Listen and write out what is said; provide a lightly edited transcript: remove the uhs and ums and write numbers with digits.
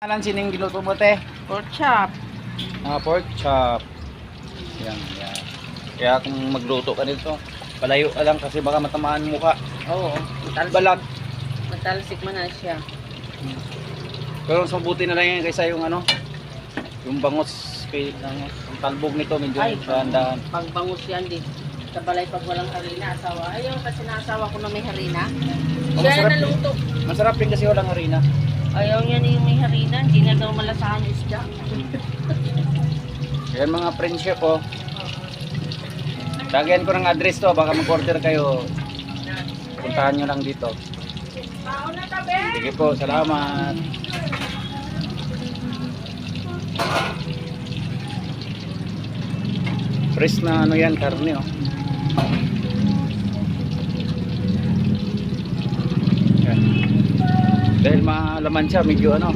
Alam sining giluto mo te? Pork chop. Pork chop. Yan, yan. Kaya kung magluto ka nito, palayo ka lang kasi baka matamaan mo ka. Oo. Balat. Matalsik man na siya. Pero mas mabuti na lang yan kaysa yung ano, yung bangos kay ano, yung talbog nito medyo dahan-dahan. Pagbangus yan din. Sa balay pag walang harina, asawa. Ayaw kasi naasawa ko na may harina. Oh, Siya masarap na naluto. Masarap din kasi walang harina. Ayaw niya na yung may harina. Hindi na daw malasahan yung isda. Yan mga friendship oh. Lagyan ko ng address to, baka mag-order kayo. Puntahan nyo lang dito. Sige po, salamat. Fresh na ano yan, karne oh. Yan. Dahil malaman siya, medyo ano,